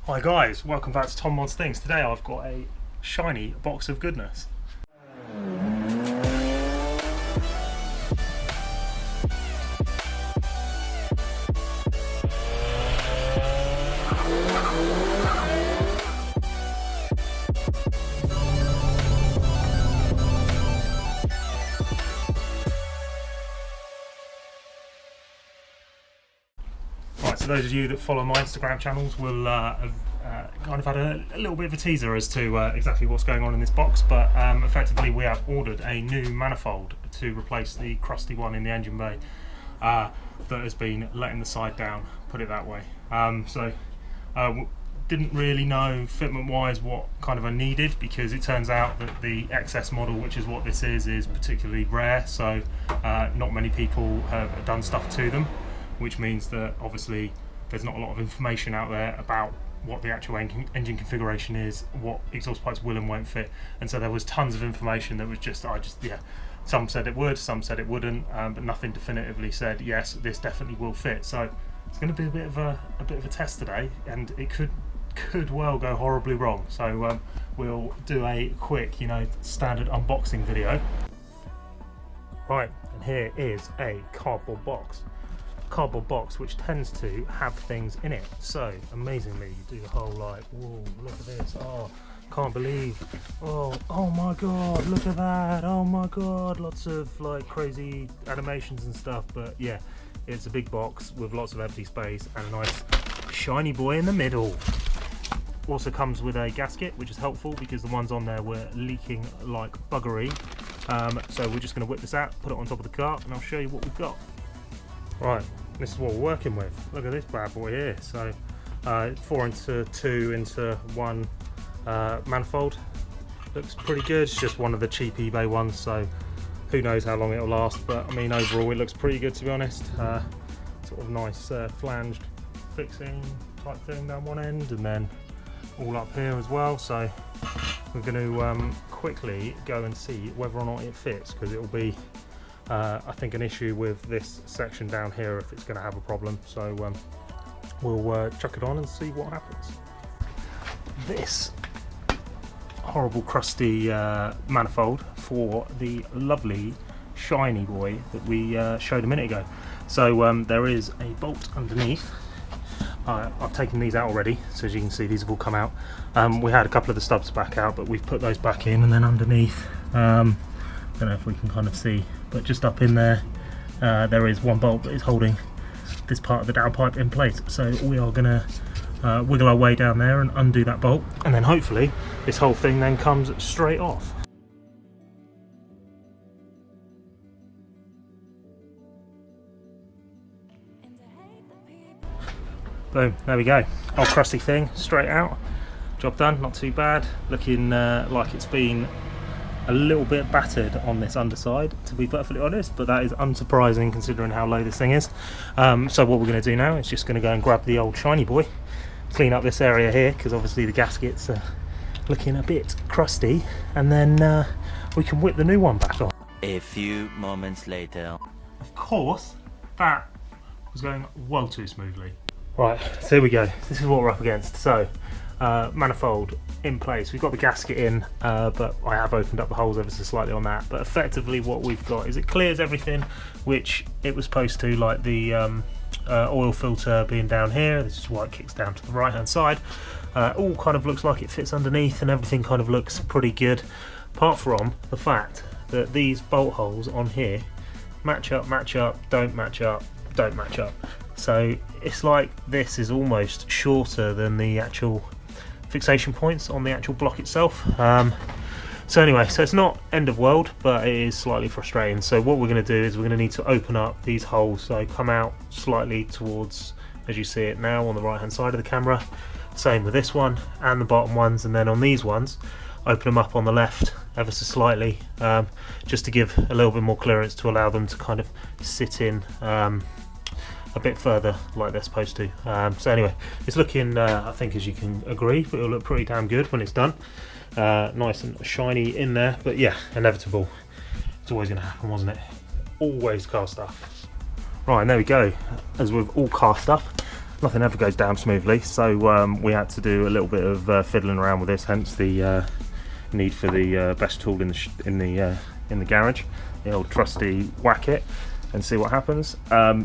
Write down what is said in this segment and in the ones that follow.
Hi guys, welcome back to Tom Mods Things. Today I've got a shiny box of goodness. Right, so those of you that follow my Instagram channels will have kind of had a little bit of a teaser as to exactly what's going on in this box, but effectively we have ordered a new manifold to replace the crusty one in the engine bay that has been letting the side down, put it that way. Didn't really know fitment wise what kind of I needed, because it turns out that the XS model, which is what this is particularly rare, so not many people have done stuff to them, which means that obviously there's not a lot of information out there about what the actual engine configuration is, what exhaust pipes will and won't fit, and so there was tons of information that was some said it would, some said it wouldn't, but nothing definitively said yes, this definitely will fit. So it's going to be a bit of a test today, and it could well go horribly wrong. So we'll do a quick, standard unboxing video. Right, and here is a cardboard box which tends to have things in it. So amazingly, you do the whole like, whoa, look at this, oh, can't believe, oh my god, look at that, oh my god, lots of like crazy animations and stuff. But yeah, it's a big box with lots of empty space and a nice shiny boy in the middle. Also comes with a gasket, which is helpful because the ones on there were leaking like buggery. So we're just going to whip this out, put it on top of the car, and I'll show you what we've got. Right, this is what we're working with. Look at this bad boy here. So 4 into 2 into 1 manifold. Looks pretty good. It's just one of the cheap eBay ones, so who knows how long it'll last, but I mean overall it looks pretty good, to be honest. Sort of nice flanged fixing type thing down one end, and then all up here as well. So we're going to quickly go and see whether or not it fits, because it will be I think an issue with this section down here if it's going to have a problem. So we'll chuck it on and see what happens. This horrible crusty manifold for the lovely shiny boy that we showed a minute ago. So there is a bolt underneath. I've taken these out already, so as you can see these have all come out. We had a couple of the stubs back out, but we've put those back in, and then underneath, don't know if we can kind of see, but just up in there, there is one bolt that is holding this part of the downpipe in place. So we are going to wiggle our way down there and undo that bolt, and then hopefully this whole thing then comes straight off. Boom, there we go. Old crusty thing, straight out. Job done, not too bad. Looking like it's been a little bit battered on this underside, to be perfectly honest, but that is unsurprising considering how low this thing is. So what we're going to do now is just going to go and grab the old shiny boy, clean up this area here, because obviously the gasket's looking a bit crusty, and then we can whip the new one back on. A few moments later. Of course, that was going well too smoothly. Right, so here we go. This is what we're up against. So, manifold in place. We've got the gasket in, but I have opened up the holes ever so slightly on that. But effectively what we've got is it clears everything, which it was supposed to, like the oil filter being down here. This is why it kicks down to the right hand side. All kind of looks like it fits underneath, and everything kind of looks pretty good, apart from the fact that these bolt holes on here match up, don't match up, don't match up. So it's like this is almost shorter than the actual fixation points on the actual block itself. So anyway, so it's not end of world, but it is slightly frustrating. So what we're going to do is we're going to need to open up these holes, so come out slightly towards, as you see it now, on the right hand side of the camera. Same with this one and the bottom ones, and then on these ones open them up on the left ever so slightly, just to give a little bit more clearance to allow them to kind of sit in a bit further like they're supposed to. So anyway, it's looking, I think as you can agree, but it'll look pretty damn good when it's done. Nice and shiny in there, but yeah, inevitable. It's always going to happen, wasn't it? Always car stuff. Right, and there we go. As with all car stuff, nothing ever goes down smoothly, so we had to do a little bit of fiddling around with this, hence the need for the best tool in the garage, the old trusty whack it and see what happens.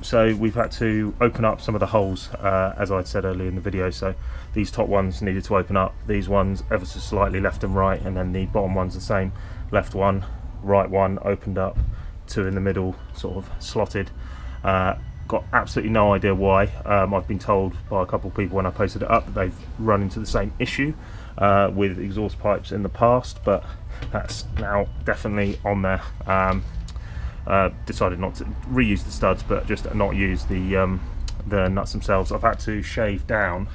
So we've had to open up some of the holes, as I said earlier in the video. So these top ones needed to open up, these ones ever so slightly left and right, and then the bottom ones the same, left one, right one, opened up, two in the middle sort of slotted. Got absolutely no idea why. I've been told by a couple of people when I posted it up that they've run into the same issue with exhaust pipes in the past, but that's now definitely on there. Decided not to reuse the studs, but just not use the nuts themselves. I've had to shave down,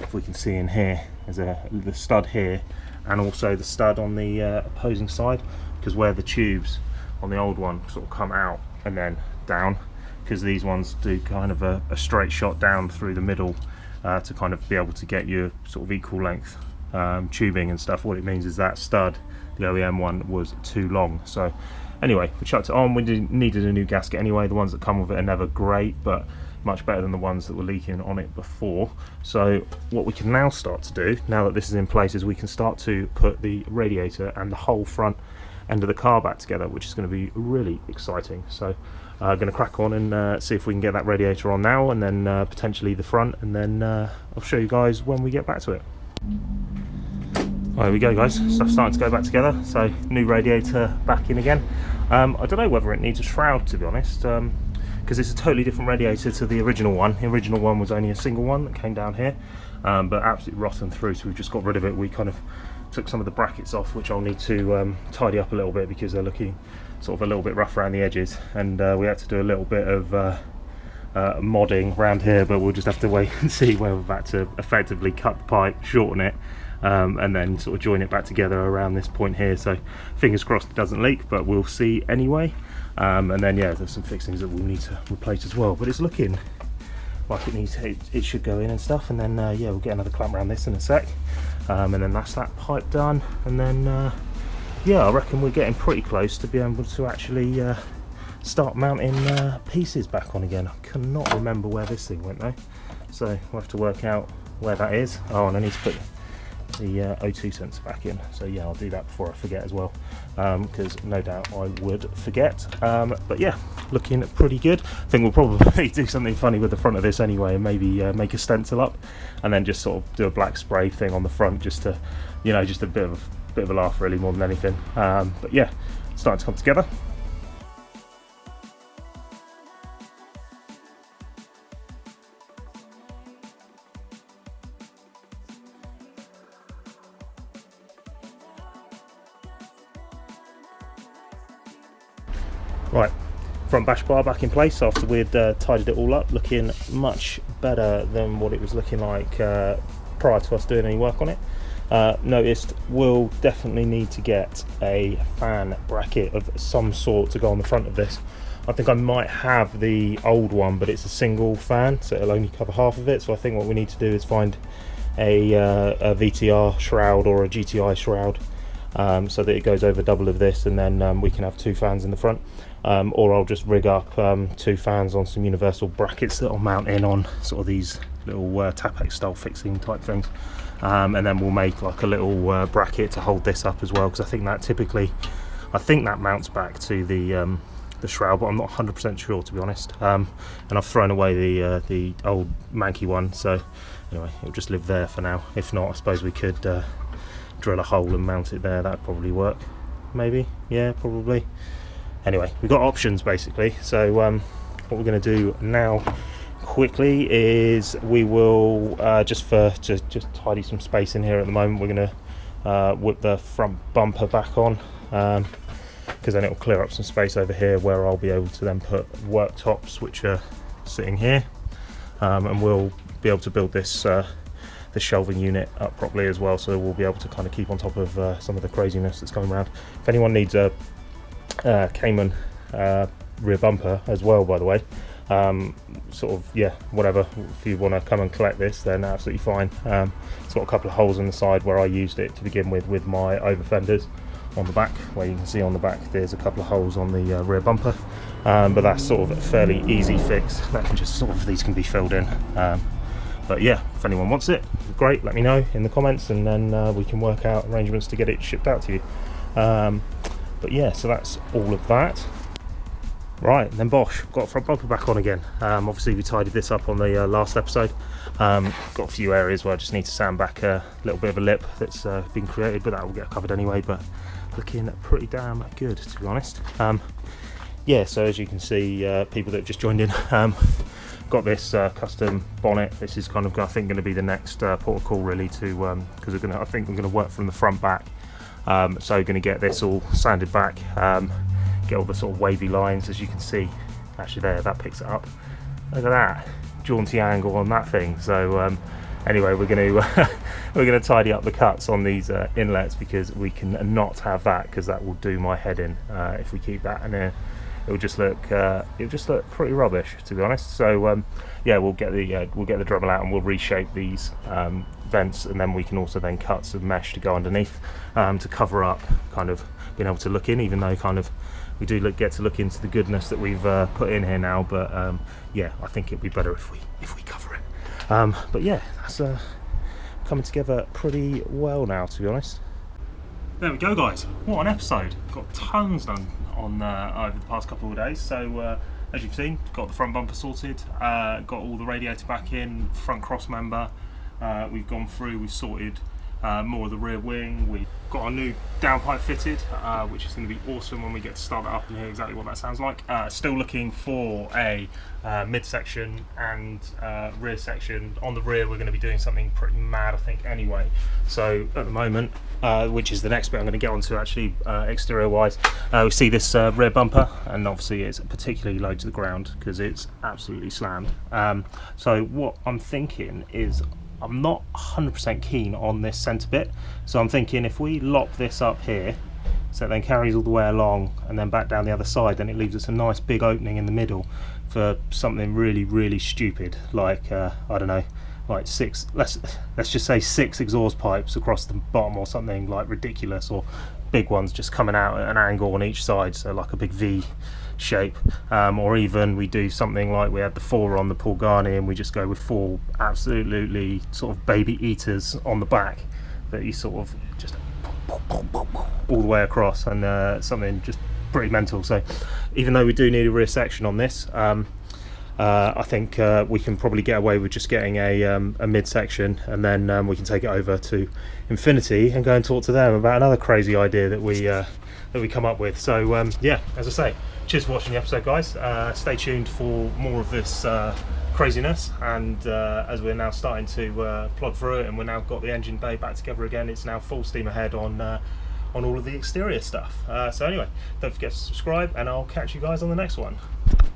if we can see in here, there's the stud here and also the stud on the opposing side, because where the tubes on the old one sort of come out and then down, because these ones do kind of a straight shot down through the middle to kind of be able to get your sort of equal length tubing and stuff. What it means is that stud, the OEM one, was too long. So anyway, we chucked it on. We needed a new gasket anyway. The ones that come with it are never great, but much better than the ones that were leaking on it before. So what we can now start to do, now that this is in place, is we can start to put the radiator and the whole front end of the car back together, which is going to be really exciting. So going to crack on and see if we can get that radiator on now, and then potentially the front, and then I'll show you guys when we get back to it. There we go, guys, stuff's starting to go back together. So new radiator back in again. I don't know whether it needs a shroud, to be honest, because it's a totally different radiator to the original one. The original one was only a single one that came down here, but absolutely rotten through, so we've just got rid of it. We kind of took some of the brackets off, which I'll need to tidy up a little bit because they're looking sort of a little bit rough around the edges, and we had to do a little bit of modding around here, but we'll just have to wait and see where we're about to effectively cut the pipe, shorten it, and then sort of join it back together around this point here. So fingers crossed it doesn't leak, but we'll see anyway. And then yeah, there's some fixings that we'll need to replace as well, but it's looking like it should go in and stuff. And then yeah, we'll get another clamp around this in a sec, and then that's that pipe done. And then yeah, I reckon we're getting pretty close to be able to actually start mounting pieces back on again. I cannot remember where this thing went though, so we'll have to work out where that is. Oh, and I need to put the O2 sensor back in, so yeah, I'll do that before I forget as well, because no doubt I would forget. But yeah, looking pretty good. I think we'll probably do something funny with the front of this anyway, and maybe make a stencil up and then just sort of do a black spray thing on the front, just to, you know, just a bit of a laugh really, more than anything. But yeah, it's starting to come together. Right, front bash bar back in place after we'd tidied it all up, looking much better than what it was looking like prior to us doing any work on it. Noticed we'll definitely need to get a fan bracket of some sort to go on the front of this. I think I might have the old one, but it's a single fan, so it'll only cover half of it. So I think what we need to do is find a VTR shroud or a GTI shroud, so that it goes over double of this, and then we can have two fans in the front. Or I'll just rig up two fans on some universal brackets that I'll mount in on sort of these little Tapex style fixing type things, and then we'll make like a little bracket to hold this up as well, because I think that mounts back to the shroud, but I'm not 100% sure, to be honest. And I've thrown away the old manky one, so anyway, it'll just live there for now. If not, I suppose we could drill a hole and mount it there. That'd probably work, maybe. Yeah, probably. Anyway, we've got options basically. So what we're going to do now quickly is we will just tidy some space in here at the moment, we're going to whip the front bumper back on, because then it will clear up some space over here where I'll be able to then put worktops which are sitting here, and we'll be able to build this the shelving unit up properly as well, so we'll be able to kind of keep on top of some of the craziness that's coming around. If anyone needs a Cayman rear bumper as well, by the way, sort of, yeah, whatever, if you want to come and collect this, then absolutely fine. It's got a couple of holes in the side where I used it to begin with my over fenders on the back, where you can see on the back there's a couple of holes on the rear bumper, but that's sort of a fairly easy fix. That can just sort of, these can be filled in, But yeah, if anyone wants it, great, let me know in the comments, and then we can work out arrangements to get it shipped out to you. But yeah, so that's all of that. Right, then Bosch, got front bumper back on again. Obviously we tidied this up on the last episode. Got a few areas where I just need to sand back a little bit of a lip that's been created, but that will get covered anyway. But looking pretty damn good, to be honest. Yeah, so as you can see, people that have just joined in, got this custom bonnet. This is kind of, I think, going to be the next port of call really, to because I think we're going to work from the front back. So going to get this all sanded back, get all the sort of wavy lines, as you can see. Actually, there, that picks it up. Look at that jaunty angle on that thing. So anyway, we're going to we're going to tidy up the cuts on these inlets, because we can not have that, because that will do my head in if we keep that in there. It'll just look pretty rubbish, to be honest. So yeah, we'll get the Dremel out and we'll reshape these vents, and then we can also then cut some mesh to go underneath to cover up kind of being able to look in, even though kind of we do get to look into the goodness that we've put in here now. But yeah, I think it'd be better if we cover it. But yeah, that's coming together pretty well now, to be honest. There we go, guys. What an episode. Got tons done on over the past couple of days. So as you've seen, got the front bumper sorted, got all the radiator back in, front cross member. We've gone through, we've sorted more of the rear wing. We've got our new downpipe fitted, which is going to be awesome when we get to start that up and hear exactly what that sounds like. Still looking for a midsection and rear section. On the rear, we're going to be doing something pretty mad, I think, anyway. So at the moment, which is the next bit I'm going to get onto actually, exterior wise, we see this rear bumper, and obviously it's particularly low to the ground because it's absolutely slammed. So what I'm thinking is, I'm not 100% keen on this centre bit, so I'm thinking if we lock this up here, so it then carries all the way along and then back down the other side, then it leaves us a nice big opening in the middle for something really, really stupid, like I don't know, like let's just say 6 exhaust pipes across the bottom, or something like ridiculous, or big ones just coming out at an angle on each side, so like a big V shape, or even we do something like we had the 4 on the Pulgani, and we just go with 4 absolutely sort of baby eaters on the back that you sort of just all the way across, and something just pretty mental. So even though we do need a rear section on this, I think we can probably get away with just getting a midsection, and then we can take it over to Infinity and go and talk to them about another crazy idea that we come up with. So yeah, as I say, cheers for watching the episode, guys. Stay tuned for more of this craziness, and as we're now starting to plod through it, and we're now got the engine bay back together again, it's now full steam ahead on all of the exterior stuff. So anyway, don't forget to subscribe, and I'll catch you guys on the next one.